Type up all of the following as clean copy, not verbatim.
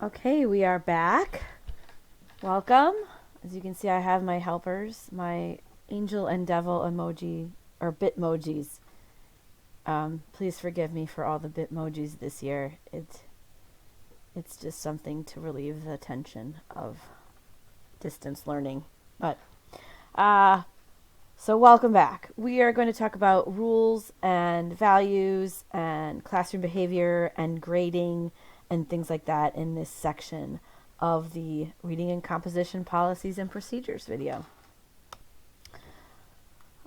Okay, we are back. Welcome. As you can see, I have my helpers, my angel and devil emoji, or bitmojis. Please forgive me for all the bitmojis this year. It's just something to relieve the tension of distance learning. But, uh, so welcome back. We are going to talk about rules and values and classroom behavior and grading and things like that in this section of the reading and composition policies and procedures video.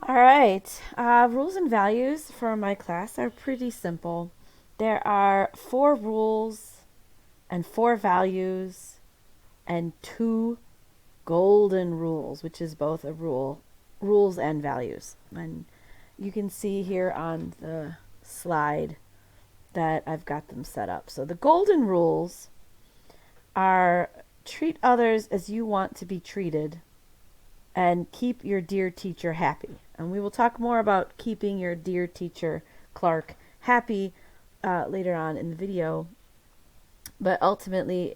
All right, rules and values for my class are pretty simple. There are 4 rules and 4 values and 2 golden rules, which is both a rules and values. And you can see here on the slide that I've got them set up. So the golden rules are: treat others as you want to be treated and keep your dear teacher happy. And we will talk more about keeping your dear teacher, Clark, happy later on in the video. But ultimately,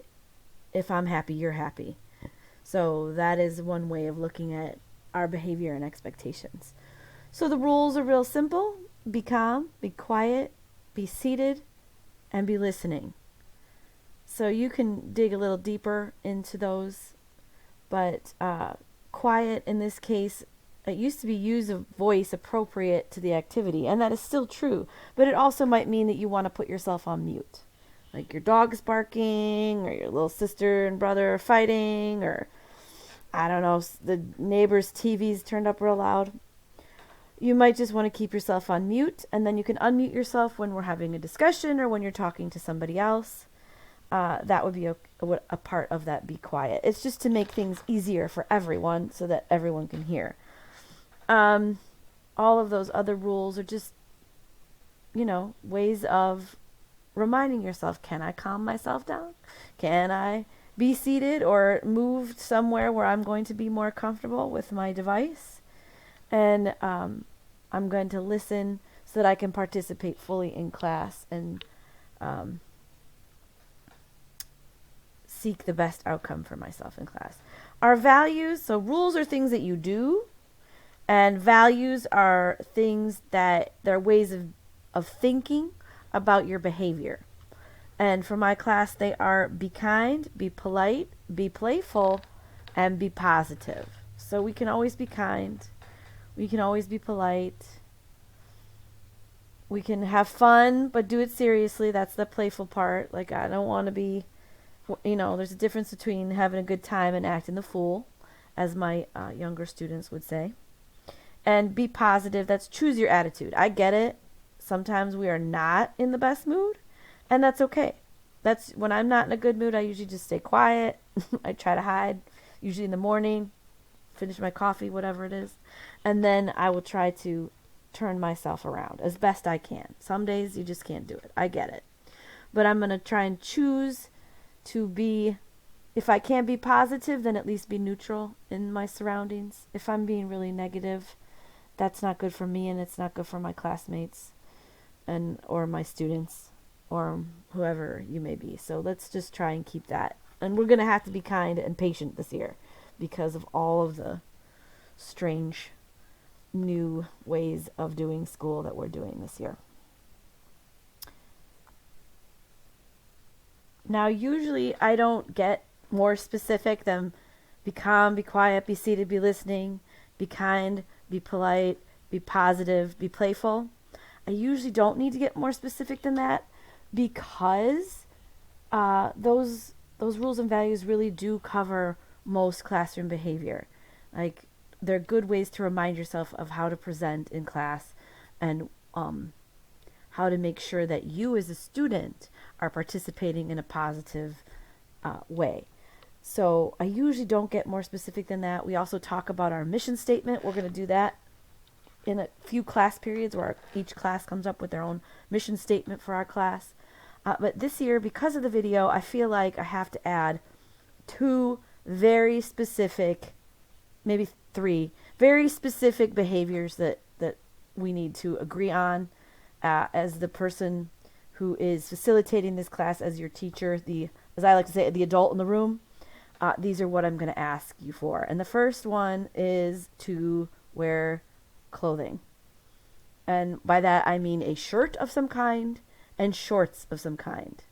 if I'm happy, you're happy. So that is one way of looking at our behavior and expectations. So the rules are real simple. Be calm, be quiet, be seated, and be listening. So you can dig a little deeper into those, but quiet in this case, it used to be use a voice appropriate to the activity, and that is still true, but it also might mean that you want to put yourself on mute. Like your dog's barking, or your little sister and brother are fighting, or I don't know, the neighbor's TV's turned up real loud. You might just want to keep yourself on mute, and then you can unmute yourself when we're having a discussion or when you're talking to somebody else. That would be a part of that be quiet. It's just to make things easier for everyone so that everyone can hear. All of those other rules are just, ways of reminding yourself, can I calm myself down? Can I be seated or moved somewhere where I'm going to be more comfortable with my device? And I'm going to listen so that I can participate fully in class and seek the best outcome for myself in class. Our values, so rules are things that you do, and values are things that they're ways of thinking about your behavior. And for my class, they are: be kind, be polite, be playful, and be positive. So we can always be kind, we can always be polite, we can have fun, but do it seriously. That's the playful part. Like, I don't want to be, there's a difference between having a good time and acting the fool, as my younger students would say. And be positive. That's choose your attitude. I get it. Sometimes we are not in the best mood, and that's okay. That's when I'm not in a good mood, I usually just stay quiet. I try to hide, usually in the morning, finish my coffee, whatever it is. And then I will try to turn myself around as best I can. Some days you just can't do it. I get it. But I'm going to try and choose to be, if I can't be positive, then at least be neutral in my surroundings. If I'm being really negative, that's not good for me, and it's not good for my classmates and or my students or whoever you may be. So let's just try and keep that. And we're going to have to be kind and patient this year because of all of the strange new ways of doing school that we're doing this year. Now, usually I don't get more specific than be calm, be quiet, be seated, be listening, be kind, be polite, be positive, be playful. I usually don't need to get more specific than that because those rules and values really do cover most classroom behavior. Like, they're good ways to remind yourself of how to present in class and how to make sure that you as a student are participating in a positive way. So I usually don't get more specific than that. We also talk about our mission statement. We're going to do that in a few class periods where each class comes up with their own mission statement for our class. But this year, because of the video, I feel like I have to add 2 very specific, maybe 3 very specific behaviors that we need to agree on as the person who is facilitating this class as your teacher, as I like to say, the adult in the room, these are what I'm going to ask you for. And the first one is to wear clothing. And by that, I mean a shirt of some kind and shorts of some kind.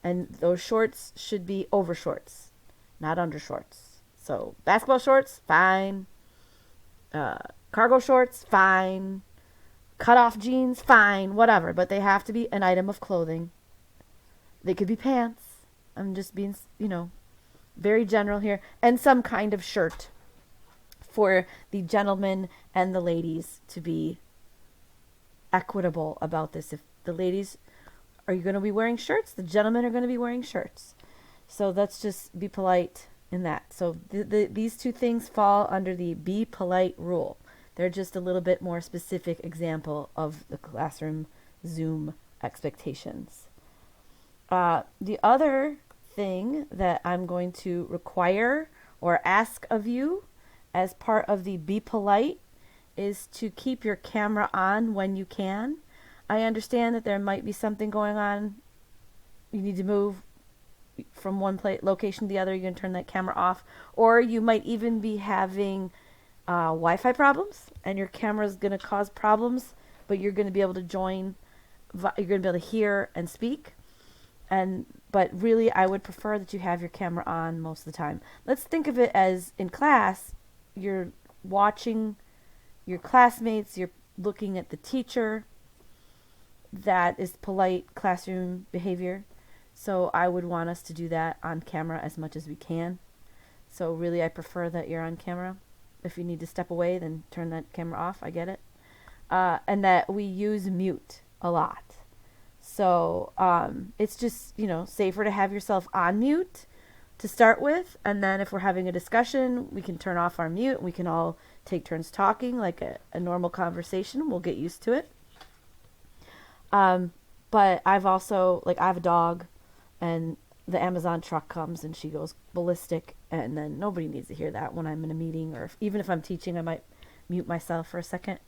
And those shorts should be overshorts, not undershorts. So basketball shorts, fine. Cargo shorts, fine. Cut-off jeans, fine. Whatever. But they have to be an item of clothing. They could be pants. I'm just being, very general here. And some kind of shirt for the gentlemen and the ladies to be equitable about this. If the ladies are you going to be wearing shirts, the gentlemen are going to be wearing shirts. So let's just be polite in that. So these two things fall under the be polite rule. They're just a little bit more specific example of the classroom Zoom expectations. The other thing that I'm going to require or ask of you as part of the be polite is to keep your camera on when you can. I understand that there might be something going on. You need to move from one location to the other. You can turn that camera off. Or you might even be having Wi-Fi problems and your camera is going to cause problems, but you're going to be able to join. You're going to be able to hear and speak. But really, I would prefer that you have your camera on most of the time. Let's think of it as in class, you're watching your classmates, you're looking at the teacher. That is polite classroom behavior. So I would want us to do that on camera as much as we can. So really, I prefer that you're on camera. If you need to step away, then turn that camera off. I get it. And that we use mute a lot. So it's just, safer to have yourself on mute to start with. And then if we're having a discussion, we can turn off our mute. We can all take turns talking like a normal conversation. We'll get used to it. But I've also, I have a dog and the Amazon truck comes and she goes ballistic, and then nobody needs to hear that when I'm in a meeting, or even if I'm teaching, I might mute myself for a second.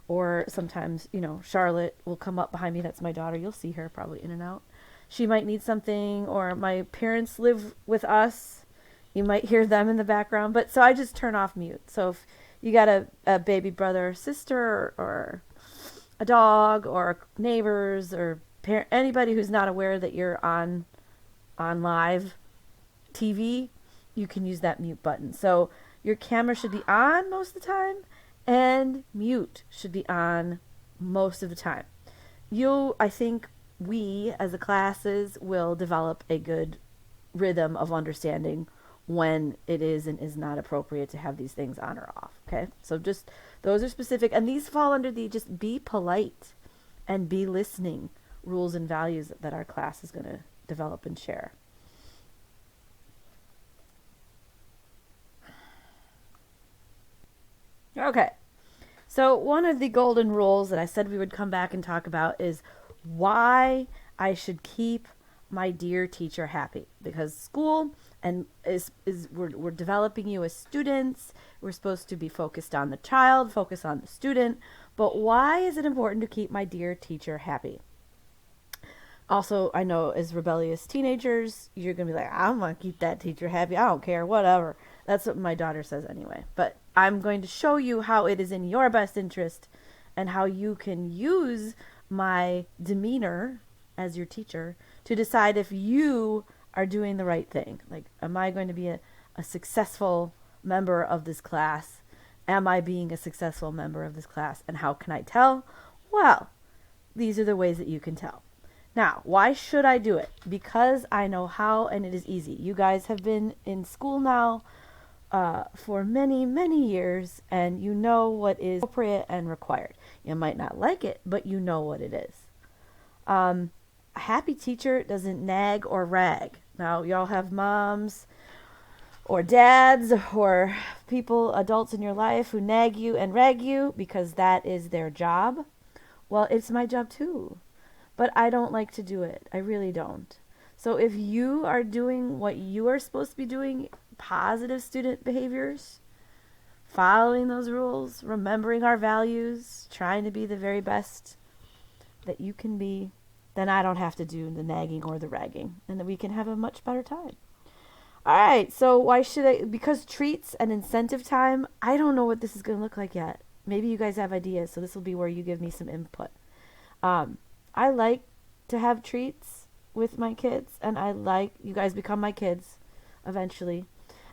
Or sometimes, Charlotte will come up behind me. That's my daughter. You'll see her probably in and out. She might need something, or my parents live with us. You might hear them in the background. But so I just turn off mute. So if you got a baby brother or sister, or a dog, or neighbors, or anybody who's not aware that you're on live TV, you can use that mute button. So your camera should be on most of the time, and mute should be on most of the time. I think we as a classes will develop a good rhythm of understanding when it is and is not appropriate to have these things on or off. Okay, so just those are specific, and these fall under the just be polite and be listening rules and values that our class is going to develop and share. Okay, so one of the golden rules that I said we would come back and talk about is why I should keep my dear teacher happy. Because school and we're developing you as students. We're supposed to be focused on the child, focus on the student. But why is it important to keep my dear teacher happy? Also, I know as rebellious teenagers, you're going to be like, I'm going to keep that teacher happy. I don't care, whatever. That's what my daughter says anyway. But I'm going to show you how it is in your best interest and how you can use my demeanor as your teacher to decide if you are doing the right thing. Like, am I going to be a successful member of this class? Am I being a successful member of this class? And how can I tell? Well, these are the ways that you can tell. Now, why should I do it? Because I know how, and it is easy. You guys have been in school now for many, many years, and you know what is appropriate and required. You might not like it, but you know what it is. A happy teacher doesn't nag or rag. Now, y'all have moms or dads or people, adults in your life who nag you and rag you because that is their job. Well, it's my job too. But I don't like to do it. I really don't. So if you are doing what you are supposed to be doing, positive student behaviors, following those rules, remembering our values, trying to be the very best that you can be, then I don't have to do the nagging or the ragging, and then we can have a much better time. All right, so why should I? Because treats and incentive time, I don't know what this is going to look like yet. Maybe you guys have ideas, so this will be where you give me some input. I like to have treats with my kids, and I like you guys become my kids eventually.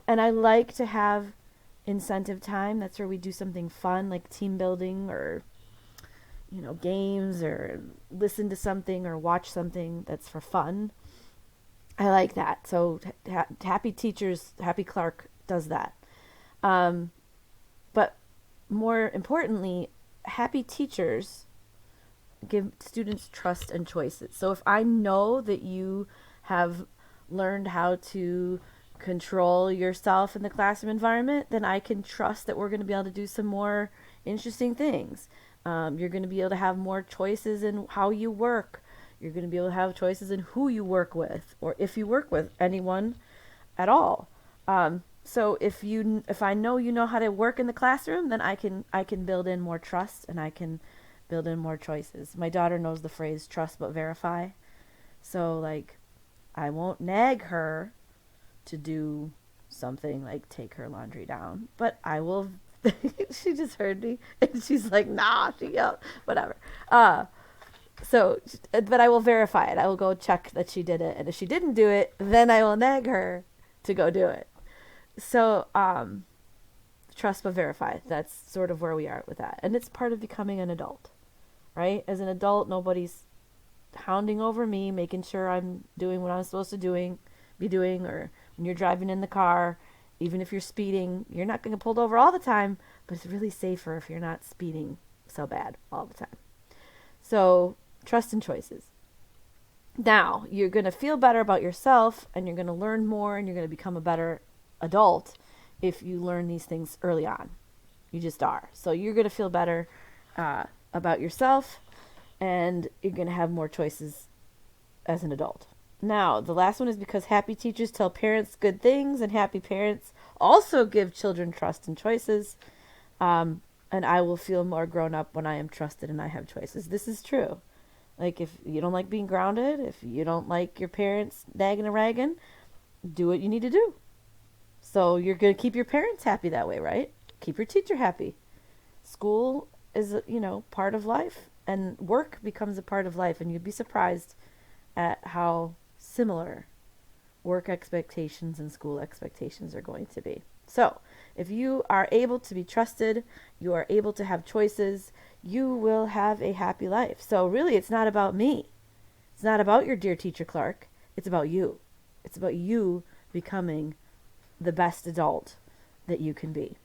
And I like to have incentive time. That's where we do something fun like team building or games or listen to something or watch something that's for fun. I like that. So happy teachers, Happy Clark does that. But more importantly, happy teachers give students trust and choices. So if I know that you have learned how to control yourself in the classroom environment, then I can trust that we're going to be able to do some more interesting things. You're going to be able to have more choices in how you work. You're going to be able to have choices in who you work with, or if you work with anyone at all. So if I know you know how to work in the classroom, then I can build in more trust, and I can build in more choices. My daughter knows the phrase trust but verify. So like I won't nag her to do something like take her laundry down, but I will she just heard me and she's like, nah, she yelled, whatever. But I will verify it. I will go check that she did it. And if she didn't do it, then I will nag her to go do it. So, trust but verify. That's sort of where we are with that. And it's part of becoming an adult, right? As an adult, nobody's hounding over me, making sure I'm doing what I'm supposed to be doing, or when you're driving in the car, even if you're speeding, you're not going to get pulled over all the time, but it's really safer if you're not speeding so bad all the time. So, trust and choices. Now, you're going to feel better about yourself, and you're going to learn more, and you're going to become a better adult if you learn these things early on. You just are. So you're going to feel better about yourself, and you're going to have more choices as an adult. Now, the last one is because happy teachers tell parents good things, and happy parents also give children trust and choices. And I will feel more grown up when I am trusted and I have choices. This is true. Like if you don't like being grounded, if you don't like your parents nagging and ragging, do what you need to do. So you're going to keep your parents happy that way, right? Keep your teacher happy. School is, part of life, and work becomes a part of life, and you'd be surprised at how similar work expectations and school expectations are going to be. So if you are able to be trusted, you are able to have choices, you will have a happy life. So really, it's not about me. It's not about your dear teacher Clark. It's about you. It's about you becoming the best adult that you can be.